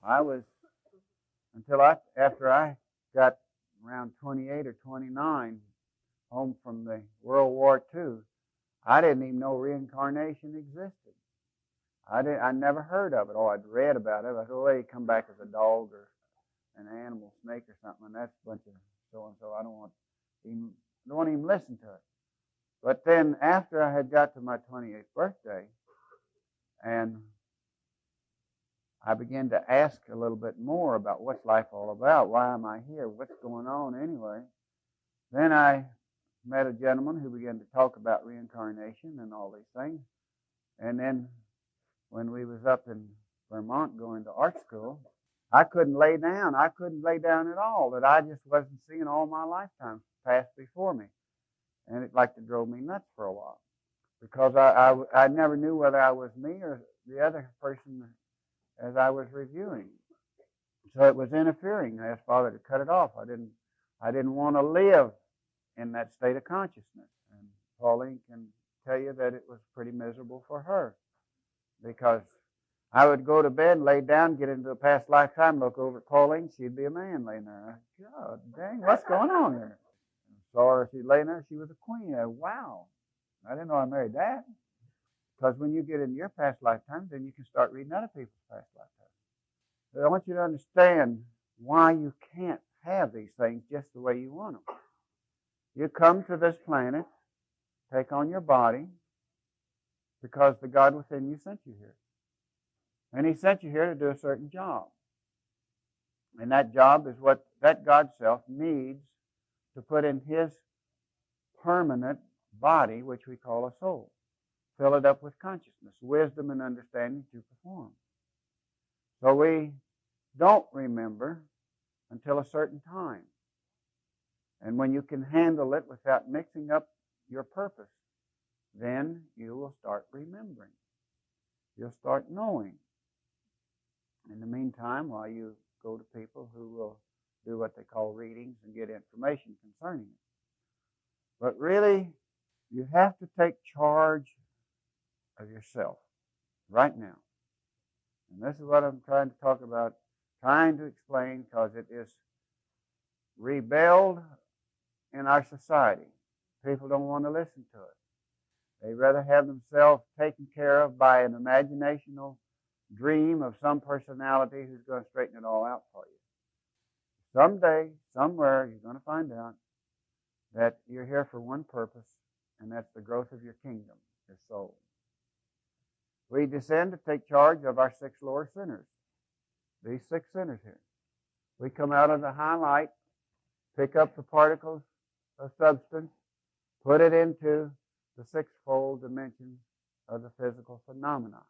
I was, after I got around 28 or 29, home from the World War II, I didn't even know reincarnation existed. I never heard of it. Oh, I'd read about it. I thought, well, you come back as a dog or an animal, snake or something, and that's a bunch of so and so. I don't want to even listen to it. But then after I had got to my 28th birthday, and I began to ask a little bit more about what's life all about. Why am I here? What's going on anyway? Then I met a gentleman who began to talk about reincarnation and all these things. And then when we was up in Vermont going to art school, I couldn't lay down. I couldn't lay down at all. That I just wasn't seeing all my lifetime pass before me. And it like to drove me nuts for a while. Because I never knew whether I was me or the other person as I was reviewing. So it was interfering. I asked Father to cut it off. I didn't want to live in that state of consciousness. And Pauline can tell you that it was pretty miserable for her. Because I would go to bed, lay down, get into a past lifetime, look over at Pauline, she'd be a man laying there. God dang, what's going on there? Saw her, she'd laying there, she was a queen. Wow, I didn't know I married that. Because when you get into your past lifetime, then you can start reading other people's past lifetimes. But I want you to understand why you can't have these things just the way you want them. You come to this planet, take on your body, because the God within you sent you here. And He sent you here to do a certain job. And that job is what that God self needs to put in His permanent body, which we call a soul. Fill it up with consciousness, wisdom, and understanding to perform. So we don't remember until a certain time. And when you can handle it without mixing up your purpose, then you will start remembering. You'll start knowing. In the meantime, while you go to people who will do what they call readings and get information concerning it. But really, you have to take charge of yourself right now. And this is what I'm trying to talk about, trying to explain, because it is rebelled in our society. People don't want to listen to it. They rather have themselves taken care of by an imaginational dream of some personality who's going to straighten it all out for you. Someday, somewhere, you're going to find out that you're here for one purpose, and that's the growth of your kingdom, your soul. We descend to take charge of our 6 lower sinners, these 6 sinners here. We come out of the high light, pick up the particles of substance, put it into the 6-fold dimension of the physical phenomenon.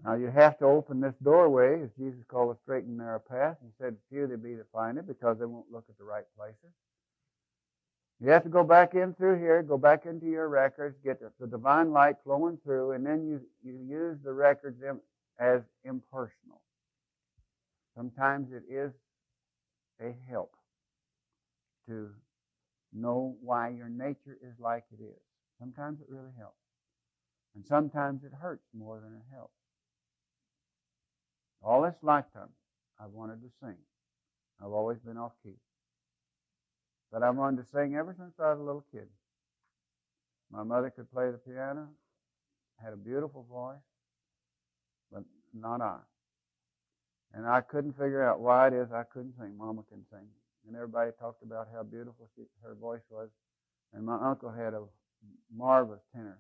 Now you have to open this doorway, as Jesus called a straight and narrow path. He said, few there be that find it, because they won't look at the right places. You have to go back in through here, go back into your records, get the divine light flowing through, and then you use the records as impersonal. Sometimes it is a help to know why your nature is like it is. Sometimes it really helps. And sometimes it hurts more than it helps. All this lifetime, I've wanted to sing. I've always been off key. But I wanted to sing ever since I was a little kid. My mother could play the piano, had a beautiful voice, but not I. And I couldn't figure out why it is I couldn't sing. Mama can sing. And everybody talked about how beautiful her voice was. And my uncle had a marvelous tenor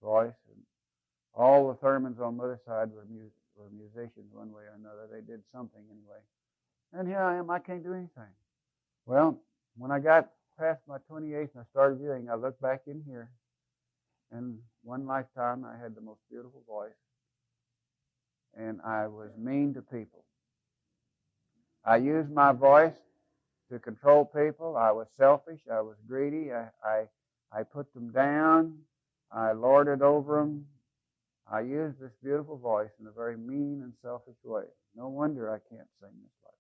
voice. And all the Thurmans on mother's side were musicians one way or another. They did something anyway. And here I am, I can't do anything. Well, when I got past my 28th and I started viewing, I looked back in here. And one lifetime, I had the most beautiful voice. And I was mean to people. I used my voice to control people. I was selfish. I was greedy. I put them down. I lorded over them. I used this beautiful voice in a very mean and selfish way. No wonder I can't sing this lifetime.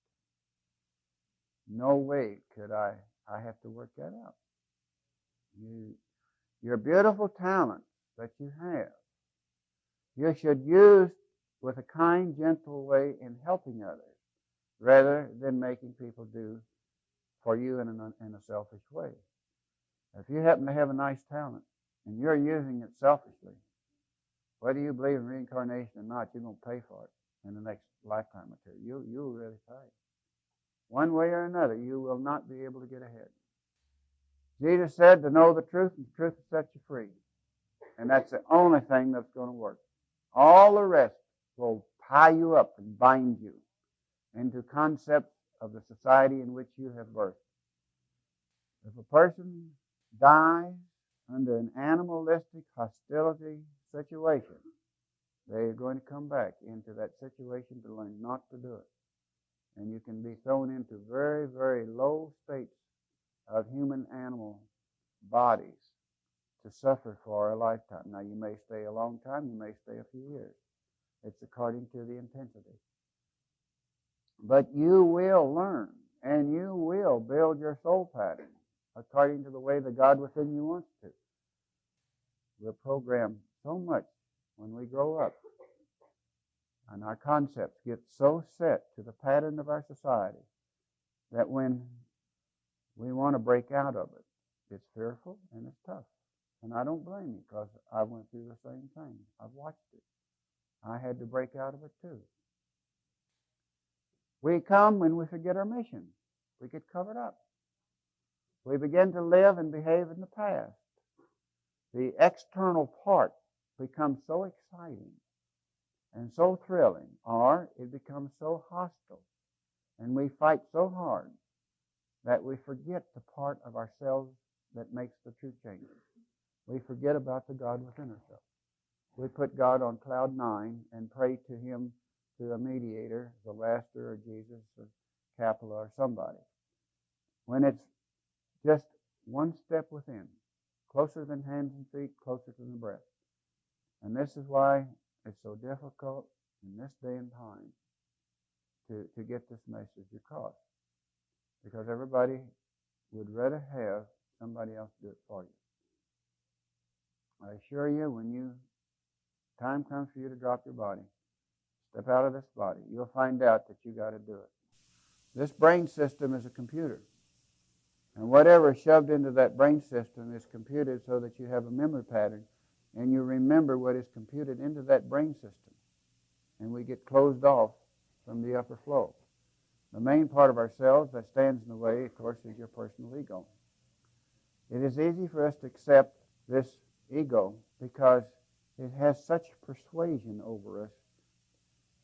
No way could I. I have to work that out. Your beautiful talent that you have, you should use with a kind, gentle way in helping others, rather than making people do for you in a selfish way. If you happen to have a nice talent and you're using it selfishly, whether you believe in reincarnation or not, you're going to pay for it in the next lifetime or two. You'll really pay. One way or another, you will not be able to get ahead. Jesus said to know the truth, and the truth will set you free. And that's the only thing that's going to work. All the rest will tie you up and bind you into concepts of the society in which you have birthed. If a person dies under an animalistic hostility situation, they are going to come back into that situation to learn not to do it. And you can be thrown into very, very low states of human-animal bodies to suffer for a lifetime. Now, you may stay a long time, you may stay a few years. It's according to the intensity. But you will learn, and you will build your soul pattern according to the way the God within you wants to. We're programmed so much when we grow up, and our concepts get so set to the pattern of our society that when we want to break out of it, it's fearful and it's tough. And I don't blame you, because I went through the same thing. I've watched it. I had to break out of it too. We come when we forget our mission. We get covered up. We begin to live and behave in the past. The external part becomes so exciting and so thrilling, or it becomes so hostile, and we fight so hard that we forget the part of ourselves that makes the true changes. We forget about the God within ourselves. We put God on cloud 9 and pray to Him through a mediator, the Master or Jesus or Kappa or somebody, when it's just one step within, closer than hands and feet, closer than the breath. And this is why it's so difficult in this day and time to get this message across, because everybody would rather have somebody else do it for you. I assure you, when time comes for you to drop your body, step out of this body, you'll find out that you got to do it. This brain system is a computer. And whatever is shoved into that brain system is computed so that you have a memory pattern and you remember what is computed into that brain system. And we get closed off from the upper flow. The main part of ourselves that stands in the way, of course, is your personal ego. It is easy for us to accept this ego because it has such persuasion over us.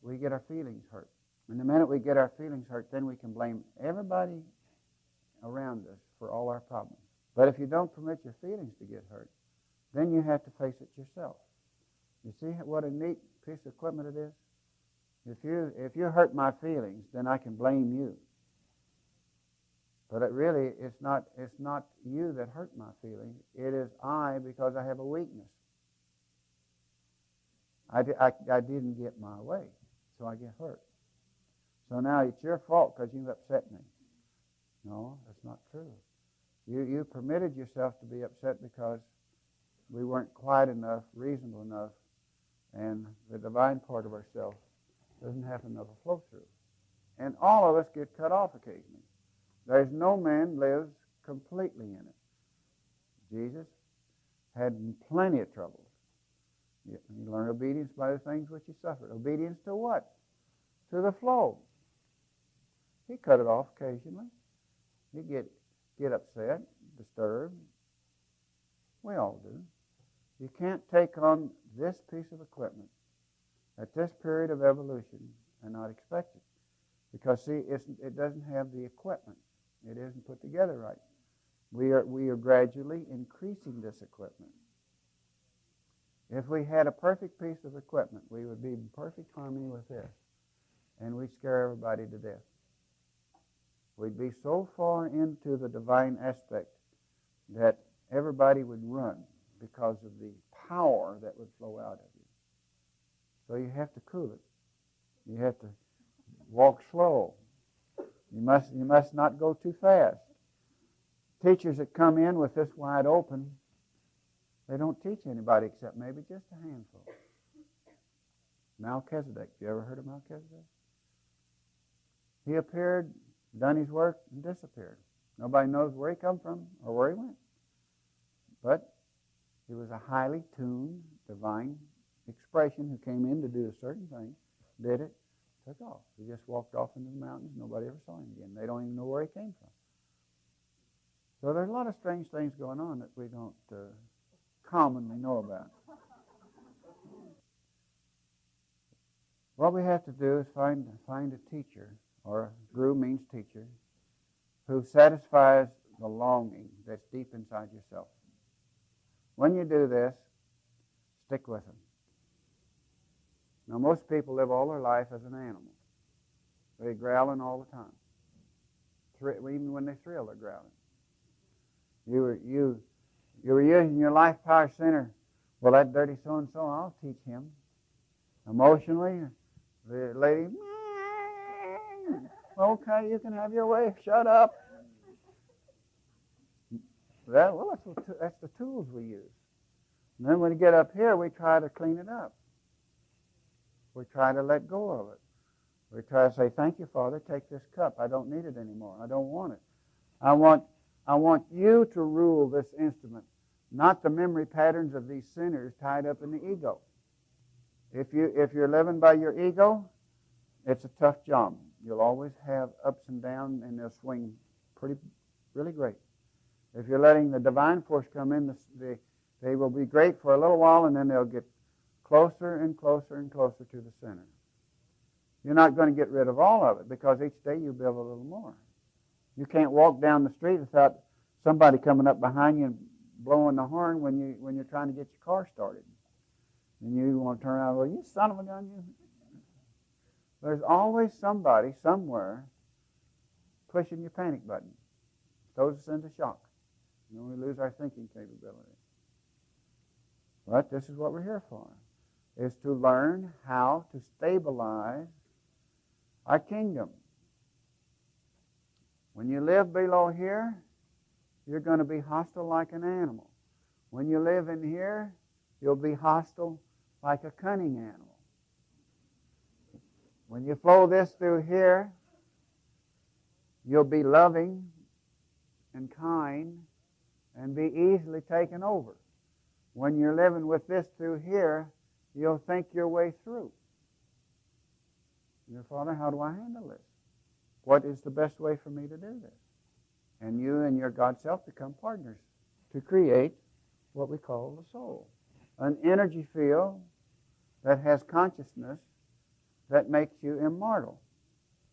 We get our feelings hurt. And the minute we get our feelings hurt, then we can blame everybody around us for all our problems. But if you don't permit your feelings to get hurt, then you have to face it yourself. You see what a neat piece of equipment it is? If you hurt my feelings, then I can blame you. But it's not you that hurt my feelings. It is I, because I have a weakness. I didn't get my way, so I get hurt. So now it's your fault because you've upset me. No, that's not true. You permitted yourself to be upset because we weren't quiet enough, reasonable enough, and the divine part of ourselves doesn't have enough flow through. And all of us get cut off occasionally. There's no man lives completely in it. Jesus had plenty of troubles. He learned obedience by the things which he suffered. Obedience to what? To the flow. He cut it off occasionally. He get upset, disturbed. We all do. You can't take on this piece of equipment at this period of evolution and not expect it. Because, see, it doesn't have the equipment. It isn't put together right. We are gradually increasing this equipment. If we had a perfect piece of equipment, we would be in perfect harmony with this, and we'd scare everybody to death. We'd be so far into the divine aspect that everybody would run because of the power that would flow out of you. So you have to cool it. You have to walk slow. You must not go too fast. Teachers that come in with this wide open, they don't teach anybody except maybe just a handful. Melchizedek. You ever heard of Melchizedek? He appeared, done his work, and disappeared. Nobody knows where he come from or where he went. But he was a highly tuned, divine expression who came in to do a certain thing, did it, took off. He just walked off into the mountains. Nobody ever saw him again. They don't even know where he came from. So there's a lot of strange things going on that we don't commonly know about. What we have to do is find a teacher, or guru means teacher, who satisfies the longing that's deep inside yourself. When you do this, stick with them. Now, most people live all their life as an animal. They're growling all the time. Even when they thrill, they're growling. You were using your life power center. Well, that dirty so-and-so, I'll teach him. Emotionally, the lady, okay, you can have your way. Shut up. That's the tools we use. And then when we get up here, we try to clean it up. We try to let go of it. We try to say, thank you, Father, take this cup. I don't need it anymore. I don't want it. I want you to rule this instrument, not the memory patterns of these sinners tied up in the ego. If you're living by your ego, it's a tough job. You'll always have ups and downs, and they'll swing really great. If you're letting the divine force come in, they will be great for a little while, and then they'll get closer and closer and closer to the center. You're not going to get rid of all of it, because each day you build a little more. You can't walk down the street without somebody coming up behind you and blowing the horn when you're trying to get your car started. And you want to turn around and go, you son of a gun, you. There's always somebody somewhere pushing your panic button. Throws us into shock. And then we lose our thinking capability. But this is what we're here for, is to learn how to stabilize our kingdom. When you live below here, you're going to be hostile like an animal. When you live in here, you'll be hostile like a cunning animal. When you flow this through here, you'll be loving and kind and be easily taken over. When you're living with this through here, you'll think your way through. Your Father, how do I handle this? What is the best way for me to do this? And you and your God self become partners to create what we call the soul. An energy field that has consciousness that makes you immortal.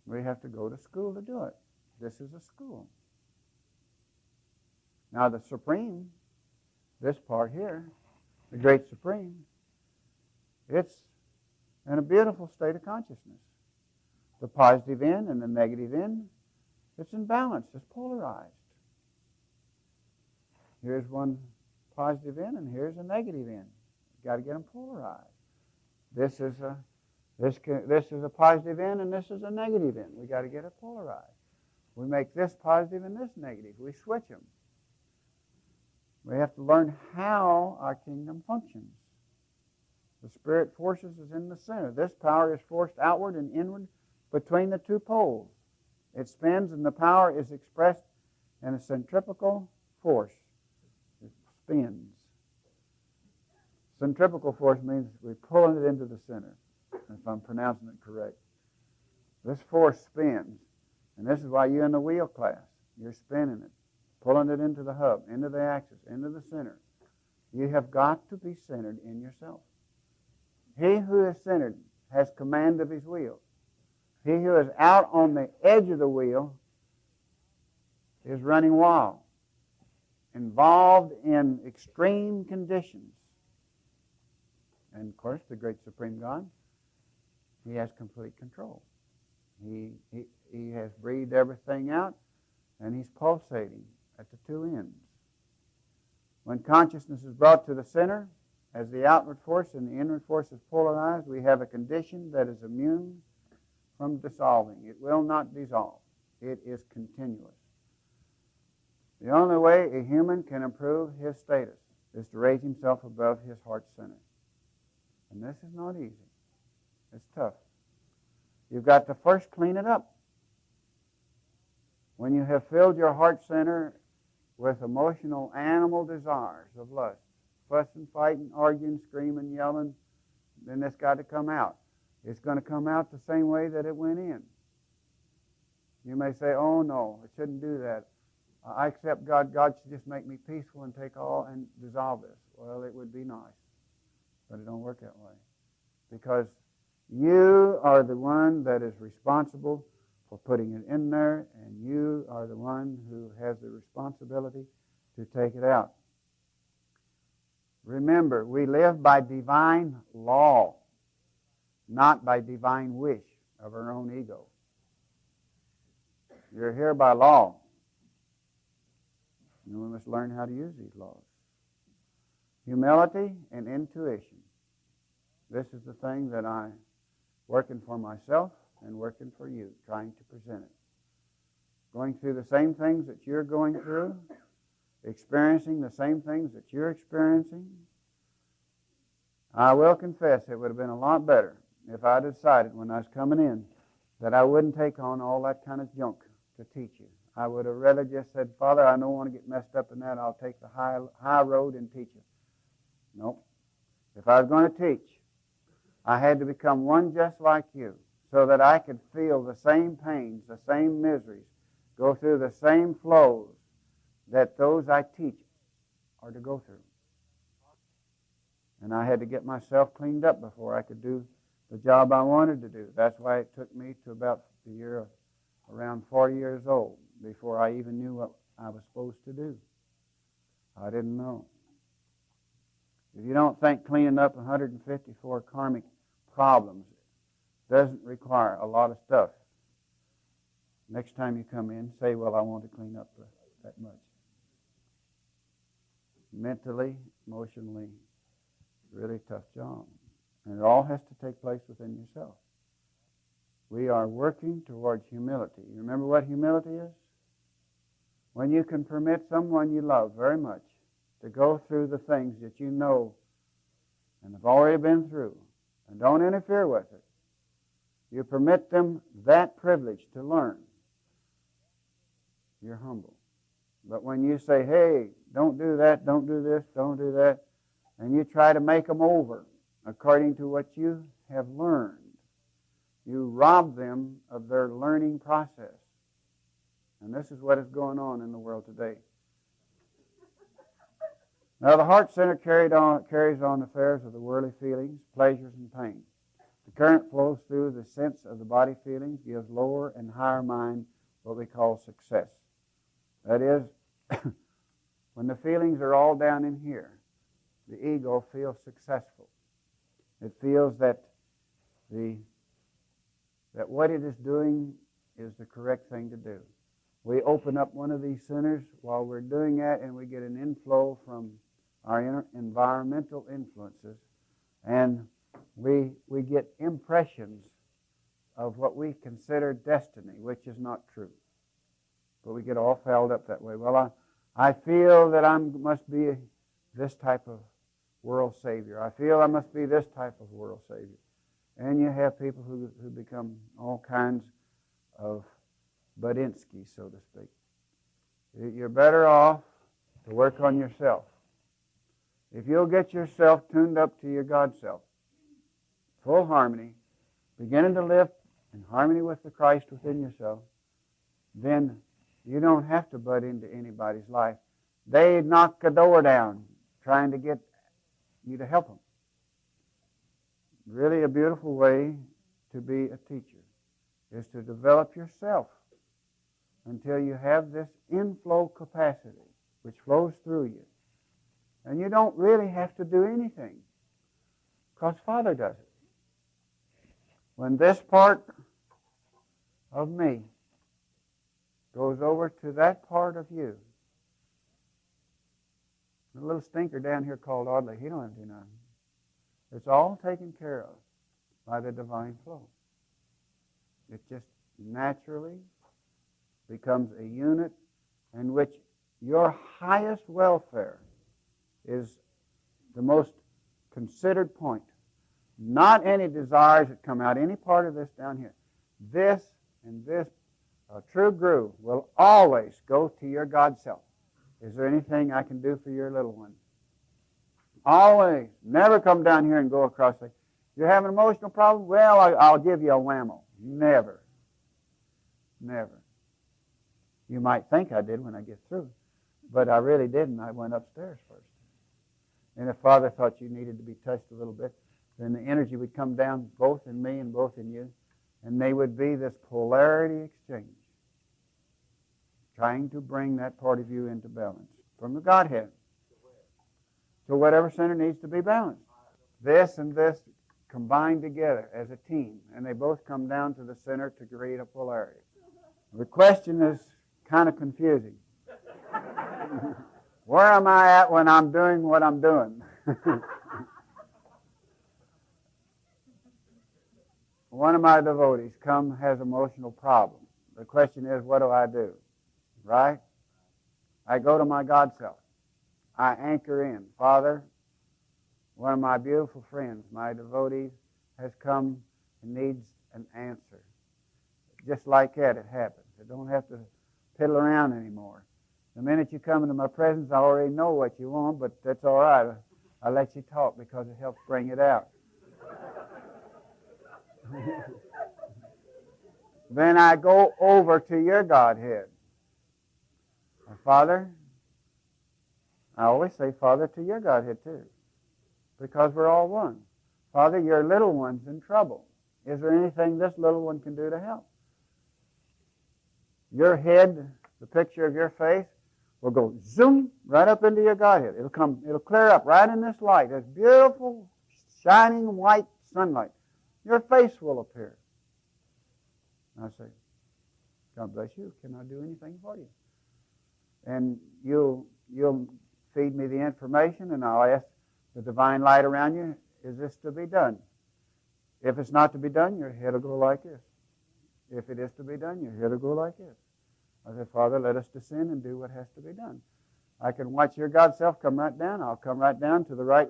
We have to go to school to do it. This is a school. Now the Supreme, this part here, the Great Supreme, it's in a beautiful state of consciousness. The positive end and the negative end, it's in balance, it's polarized. Here's one positive end and here's a negative end. You've got to get them polarized. This is a positive end and this is a negative end. We've got to get it polarized. We make this positive and this negative. We switch them. We have to learn how our kingdom functions. The spirit forces is in the center. This power is forced outward and inward between the two poles. It spins and the power is expressed in a centripetal force. It spins. Centripetal force means we're pulling it into the center, if I'm pronouncing it correct. This force spins, and this is why you're in the wheel class. You're spinning it, pulling it into the hub, into the axis, into the center. You have got to be centered in yourself. He who is centered has command of his wheel. He who is out on the edge of the wheel is running wild, involved in extreme conditions. And of course, the great Supreme God, He has complete control. He has breathed everything out, and He's pulsating at the two ends. When consciousness is brought to the center, as the outward force and the inward force is polarized, we have a condition that is immune from dissolving. It will not dissolve. It is continuous. The only way a human can improve his status is to raise himself above his heart center. And this is not easy. It's tough. You've got to first clean it up. When you have filled your heart center with emotional animal desires of lust, fussing, fighting, arguing, screaming, yelling, then it's got to come out. It's going to come out the same way that it went in. You may say, oh no, it shouldn't do that. I accept God. God should just make me peaceful and take all and dissolve this. Well, it would be nice, but it don't work that way. Because you are the one that is responsible for putting it in there, and you are the one who has the responsibility to take it out. Remember, we live by divine law, not by divine wish of our own ego. You're here by law. And we must learn how to use these laws. Humility and intuition. This is the thing that I'm working for myself and working for you, trying to present it. Going through the same things that you're going through, experiencing the same things that you're experiencing. I will confess it would have been a lot better if I decided when I was coming in that I wouldn't take on all that kind of junk to teach you. I would have rather just said, Father, I don't want to get messed up in that. I'll take the high road and teach you. Nope. If I was going to teach, I had to become one just like you so that I could feel the same pains, the same miseries, go through the same flows that those I teach are to go through. And I had to get myself cleaned up before I could do the job I wanted to do. That's why it took me to about the year of around 40 years old before I even knew what I was supposed to do. I didn't know. If you don't think cleaning up 154 karmic problems doesn't require a lot of stuff, next time you come in, say, well, I want to clean up that much. Mentally, emotionally, really tough job. And it all has to take place within yourself. We are working towards humility. You remember what humility is? When you can permit someone you love very much to go through the things that you know and have already been through, and don't interfere with it. You permit them that privilege to learn. You're humble. But when you say, hey, don't do that, don't do this, don't do that, and you try to make them over according to what you have learned, you rob them of their learning process. And this is what is going on in the world today. Now, the heart center carries on affairs of the worldly feelings, pleasures, and pain. The current flows through the sense of the body feelings, gives lower and higher mind what we call success. That is, when the feelings are all down in here, the ego feels successful. It feels that what it is doing is the correct thing to do. We open up one of these centers while we're doing that, and we get an inflow from our environmental influences, and we get impressions of what we consider destiny, which is not true. But we get all fouled up that way. Well, I feel that I must be this type of world savior. I feel I must be this type of world savior. And you have people who become all kinds of Budinsky, so to speak. You're better off to work on yourself. If you'll get yourself tuned up to your God self, full harmony, beginning to live in harmony with the Christ within yourself, then you don't have to butt into anybody's life. They knock the door down trying to get you to help them. Really a beautiful way to be a teacher is to develop yourself until you have this inflow capacity which flows through you. And you don't really have to do anything because Father does it. When this part of me goes over to that part of you, the little stinker down here called Audle, he don't have to do nothing. It's all taken care of by the divine flow. It just naturally becomes a unit in which your highest welfare is the most considered point. Not any desires that come out any part of this down here. This and this true groove will always go to your God self. Is there anything I can do for your little one? Always. Never come down here and go across. Say, you're having an emotional problem? Well, I'll give you a whammo. Never. Never. You might think I did when I get through, but I really didn't. I went upstairs first. And if Father thought you needed to be touched a little bit, then the energy would come down both in me and both in you, and they would be this polarity exchange, trying to bring that part of you into balance from the Godhead. So whatever center needs to be balanced. This and this combine together as a team, and they both come down to the center to create a polarity. The question is kind of confusing. Where am I at when I'm doing what I'm doing? One of my devotees has emotional problem. The question is, what do I do? Right? I go to my God self. I anchor in. Father, one of my beautiful friends, my devotees, has come and needs an answer. Just like that, it happens. I don't have to piddle around anymore. The minute you come into my presence, I already know what you want, but that's all right. I let you talk because it helps bring it out. Then I go over to your Godhead. Father, I always say Father to your Godhead too, because we're all one. Father, your little one's in trouble. Is there anything this little one can do to help? Your head, the picture of your face, will go zoom right up into your Godhead. It'll clear up right in this light, this beautiful, shining white sunlight. Your face will appear. I say, God bless you. Can I do anything for you? And you'll feed me the information, and I'll ask the divine light around you, is this to be done? If it's not to be done, your head will go like this. If it is to be done, your head will go like this. I say, Father, let us descend and do what has to be done. I can watch your God self come right down. I'll come right down to the right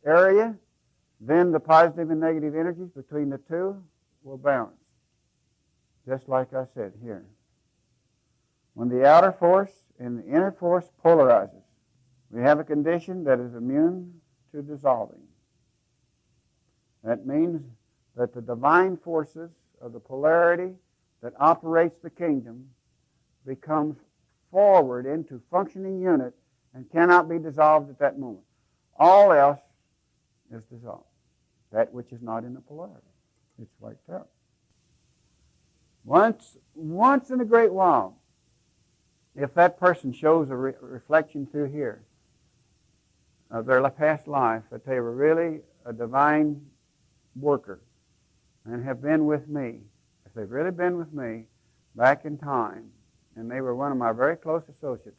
area. Then the positive and negative energies between the two will balance. Just like I said here. When the outer force and the inner force polarizes, we have a condition that is immune to dissolving. That means that the divine forces of the polarity that operates the kingdom becomes forward into functioning unit and cannot be dissolved at that moment. All else is dissolved. That which is not in the polarity. It's wiped out. Once in a great while, if that person shows a reflection through here of their past life, that they were really a divine worker and have been with me, if they've really been with me back in time, and they were one of my very close associates,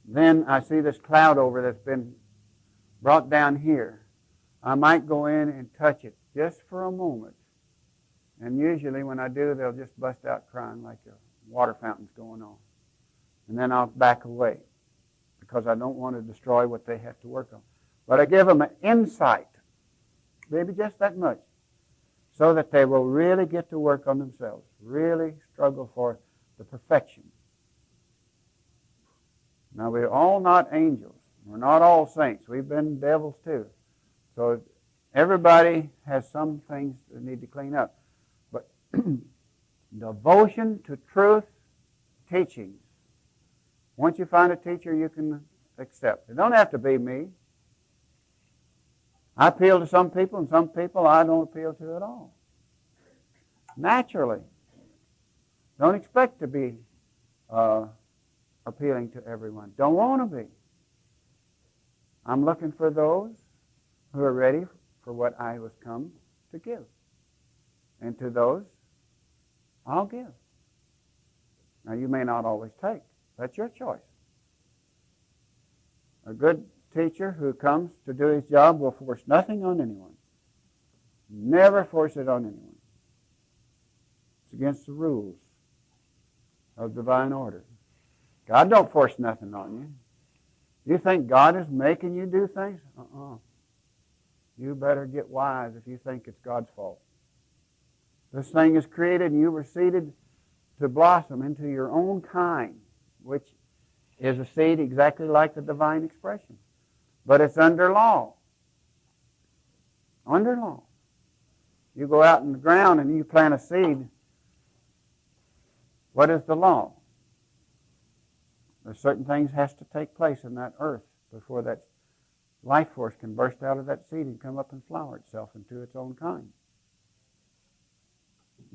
then I see this cloud over that's been brought down here. I might go in and touch it just for a moment. And usually when I do, they'll just bust out crying like a water fountain's going on. And then I'll back away because I don't want to destroy what they have to work on. But I give them an insight, maybe just that much, so that they will really get to work on themselves, really struggle for the perfection. Now, we're all not angels. We're not all saints. We've been devils too. So everybody has some things that need to clean up. But devotion to truth teachings. Once you find a teacher you can accept. It don't have to be me. I appeal to some people, and some people I don't appeal to at all. Naturally. Don't expect to be appealing to everyone. Don't want to be. I'm looking for those who are ready for what I was come to give. And to those, I'll give. Now, you may not always take. That's your choice. A good teacher who comes to do his job will force nothing on anyone. Never force it on anyone. It's against the rules of divine order. God don't force nothing on you. You think God is making you do things? You better get wise if you think it's God's fault. This thing is created and you were seeded to blossom into your own kind, which is a seed exactly like the divine expression. But it's under law. Under law. You go out in the ground and you plant a seed. What is the law? There's certain things has to take place in that earth before that life force can burst out of that seed and come up and flower itself into its own kind.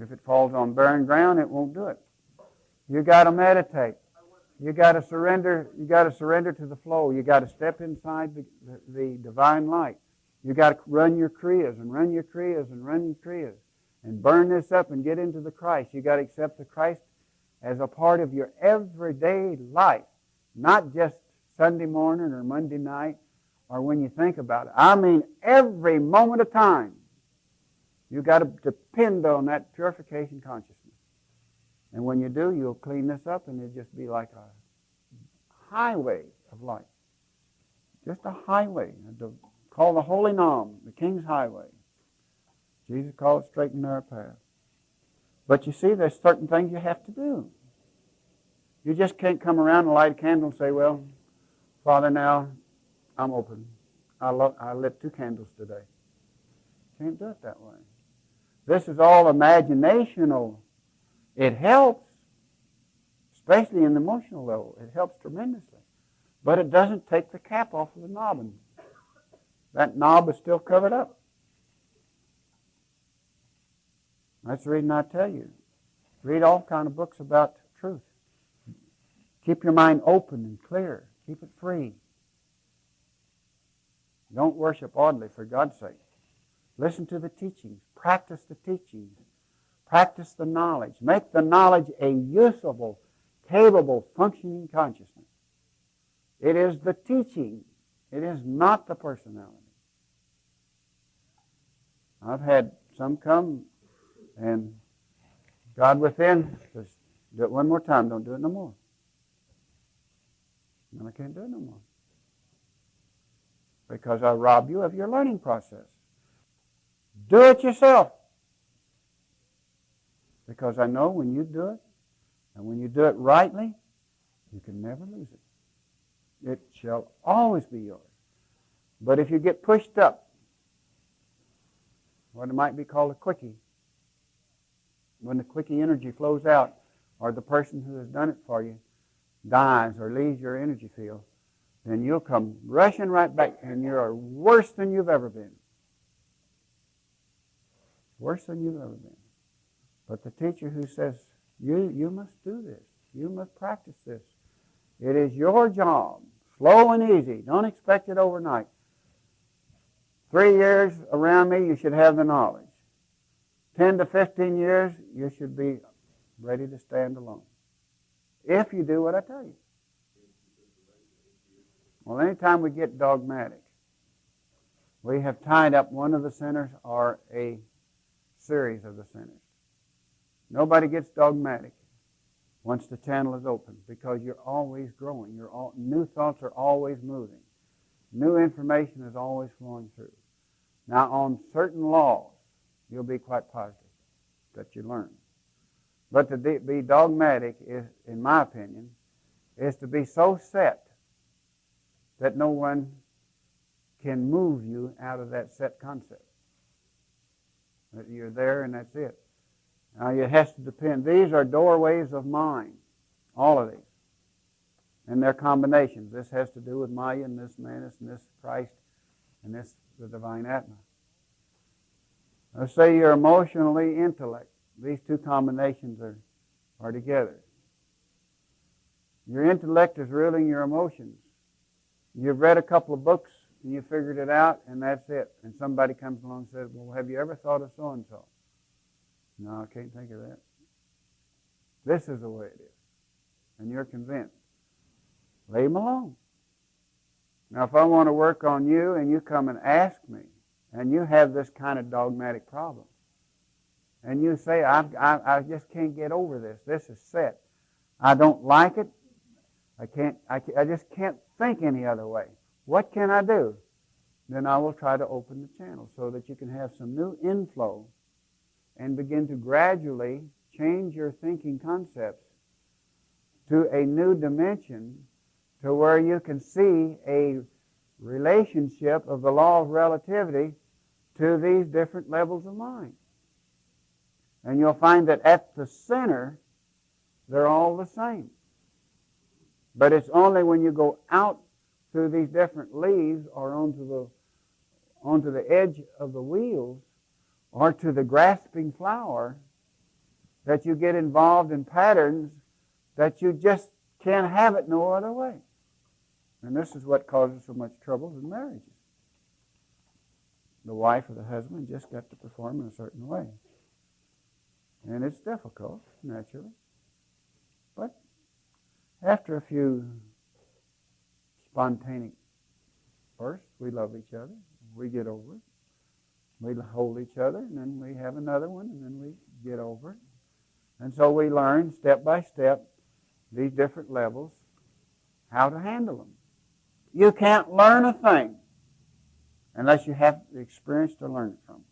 If it falls on barren ground, it won't do it. You got to meditate. You got to surrender. You got to surrender to the flow. You got to step inside the divine light. You got to run your kriyas and run your kriyas and run your kriyas and burn this up and get into the Christ. You got to accept the Christ as a part of your everyday life, not just Sunday morning or Monday night or when you think about it. I mean every moment of time. You got to depend on that purification consciousness. And when you do, you'll clean this up and it'll just be like a highway of light. Just a highway. Called the Holy Nam, the King's Highway. Jesus called it straight and narrow path. But you see, there's certain things you have to do. You just can't come around and light a candle and say, well, Father, now I'm open. I lit 2 candles today. Can't do it that way. This is all imaginational. It helps, especially in the emotional level. It helps tremendously. But it doesn't take the cap off of the knob. And that knob is still covered up. That's the reason I tell you. Read all kind of books about truth. Keep your mind open and clear. Keep it free. Don't worship oddly, for God's sake. Listen to the teachings. Practice the teachings. Practice the knowledge. Make the knowledge a usable, capable, functioning consciousness. It is the teaching. It is not the personality. I've had some come and God within says, do it one more time, don't do it no more. And I can't do it no more. Because I rob you of your learning process. Do it yourself. Because I know when you do it, and when you do it rightly, you can never lose it. It shall always be yours. But if you get pushed up, what it might be called a quickie, when the quickie energy flows out, or the person who has done it for you dies or leaves your energy field, then you'll come rushing right back and you're worse than you've ever been. Worse than you've ever been. But the teacher who says, you must do this. You must practice this. It is your job. Slow and easy. Don't expect it overnight. 3 years around me, you should have the knowledge. 10 to 15 years, you should be ready to stand alone. If you do what I tell you. Well, anytime we get dogmatic, we have tied up one of the sinners or a series of the sinners. Nobody gets dogmatic once the channel is open because you're always growing. New thoughts are always moving. New information is always flowing through. Now, on certain laws, you'll be quite positive that you learn. But to be dogmatic is, in my opinion, is to be so set that no one can move you out of that set concept. That you're there and that's it. Now, it has to depend. These are doorways of mind, all of these. And their combinations. This has to do with Maya and this Manus and this Christ and this the divine Atma. Let's say you're emotionally intellect. These two combinations are together. Your intellect is ruling your emotions. You've read a couple of books and you figured it out and that's it. And somebody comes along and says, well, have you ever thought of so-and-so? No, I can't think of that. This is the way it is. And you're convinced. Leave them alone. Now, if I want to work on you and you come and ask me, and you have this kind of dogmatic problem, and you say, I just can't get over this. This is set. I don't like it. I just can't think any other way. What can I do? then I will try to open the channel so that you can have some new inflow and begin to gradually change your thinking concepts to a new dimension to where you can see a relationship of the law of relativity to these different levels of mind. And you'll find that at the center, they're all the same. But it's only when you go out through these different leaves or onto the edge of the wheels or to the grasping flower that you get involved in patterns that you just can't have it no other way. And this is what causes so much trouble in marriages. The wife or the husband just got to perform in a certain way. And it's difficult, naturally. But after a few spontaneous bursts, we love each other. We get over it. We hold each other, and then we have another one, and then we get over it. And so we learn step by step these different levels, how to handle them. You can't learn a thing unless you have the experience to learn it from.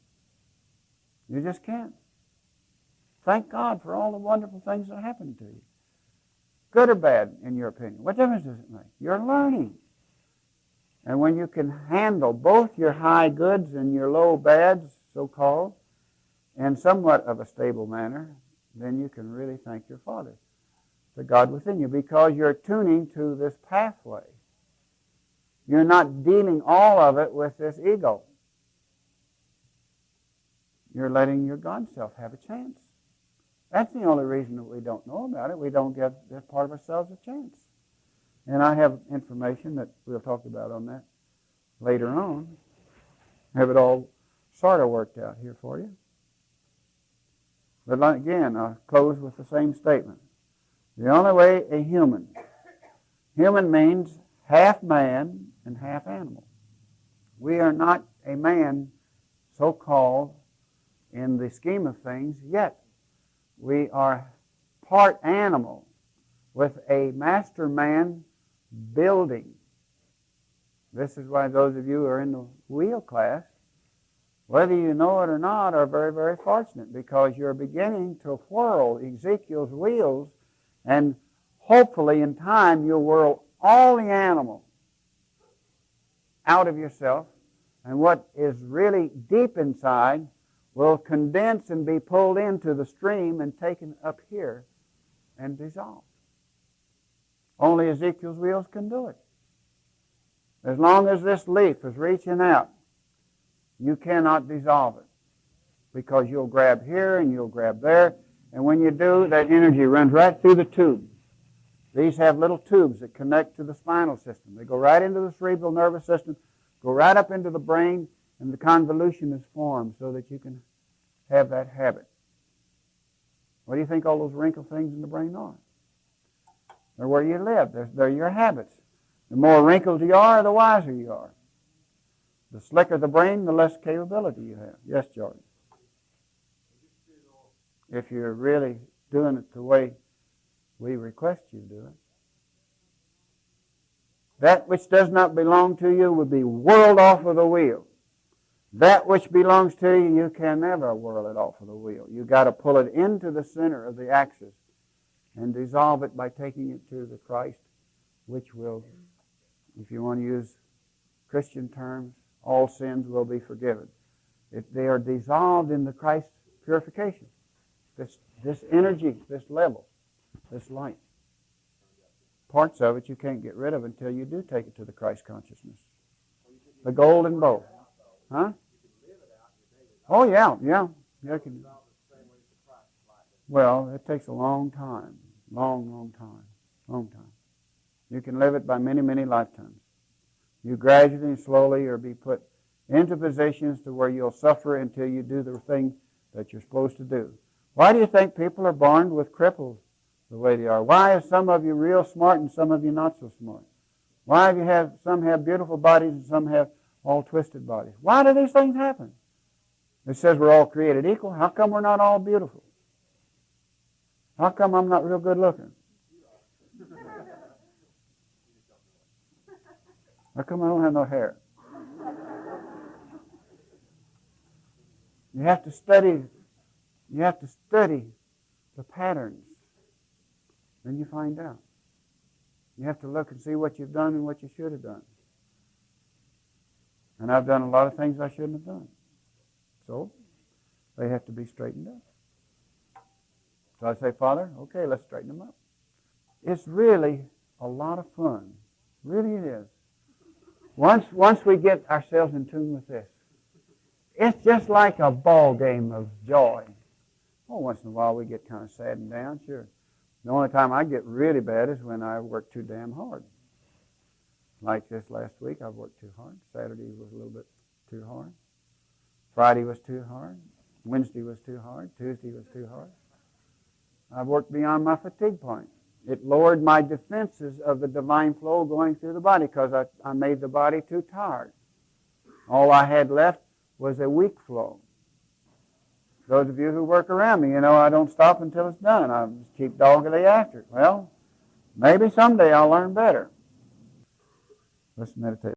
You just can't. Thank God for all the wonderful things that happen to you. Good or bad, in your opinion. What difference does it make? You're learning. And when you can handle both your high goods and your low bads, so-called, in somewhat of a stable manner, then you can really thank your Father, the God within you, because you're tuning to this pathway. You're not dealing all of it with this ego. You're letting your God self have a chance. That's the only reason that we don't know about it. We don't give that part of ourselves a chance. And I have information that we'll talk about on that later on. Have it all sort of worked out here for you. But again, I'll close with the same statement. The only way a human means half man and half animal. We are not a man, so-called, in the scheme of things yet. We are part animal with a master man building. This is why those of you who are in the wheel class, whether you know it or not, are very, very fortunate, because you're beginning to whirl Ezekiel's wheels, and hopefully in time you'll whirl all the animal out of yourself, and what is really deep inside will condense and be pulled into the stream and taken up here and dissolved. Only Ezekiel's wheels can do it. As long as this leaf is reaching out, you cannot dissolve it, because you'll grab here and you'll grab there, and when you do, that energy runs right through the tube. These have little tubes that connect to the spinal system. They go right into the cerebral nervous system, go right up into the brain, and the convolution is formed so that you can have that habit. What do you think all those wrinkle things in the brain are? They're where you live. They're your habits. The more wrinkled you are, the wiser you are. The slicker the brain, the less capability you have. Yes, Jordan? If you're really doing it the way we request you do it. That which does not belong to you will be whirled off of the wheel. That which belongs to you, you can never whirl it off of the wheel. You've got to pull it into the center of the axis and dissolve it by taking it to the Christ, which will, if you want to use Christian terms, all sins will be forgiven. If they are dissolved in the Christ purification, this energy, this level, this light. Parts of it you can't get rid of until you do take it to the Christ consciousness. The golden bowl. Huh? Oh, yeah. You can. Well, it takes a long time. Long time. You can live it by many, many lifetimes. You gradually and slowly are be put into positions to where you'll suffer until you do the thing that you're supposed to do. Why do you think people are born with cripples the way they are? Why are some of you real smart and some of you not so smart? Why have some have beautiful bodies and some have all twisted bodies? Why do these things happen? It says we're all created equal. How come we're not all beautiful? How come I'm not real good looking? How come I don't have no hair? You have to study. You have to study the patterns. Then you find out. You have to look and see what you've done and what you should have done. And I've done a lot of things I shouldn't have done. So they have to be straightened up. So I say, Father, okay, let's straighten them up. It's really a lot of fun. Really it is. Once we get ourselves in tune with this, it's just like a ball game of joy. Oh, once in a while we get kind of sad and down, sure. The only time I get really bad is when I work too damn hard. Like this last week, I worked too hard. Saturday was a little bit too hard. Friday was too hard. Wednesday was too hard. Tuesday was too hard. I worked beyond my fatigue point. It lowered my defenses of the divine flow going through the body because I made the body too tired. All I had left was a weak flow. Those of you who work around me, I don't stop until it's done. I just keep doggedly after it. Well, maybe someday I'll learn better. Let's meditate.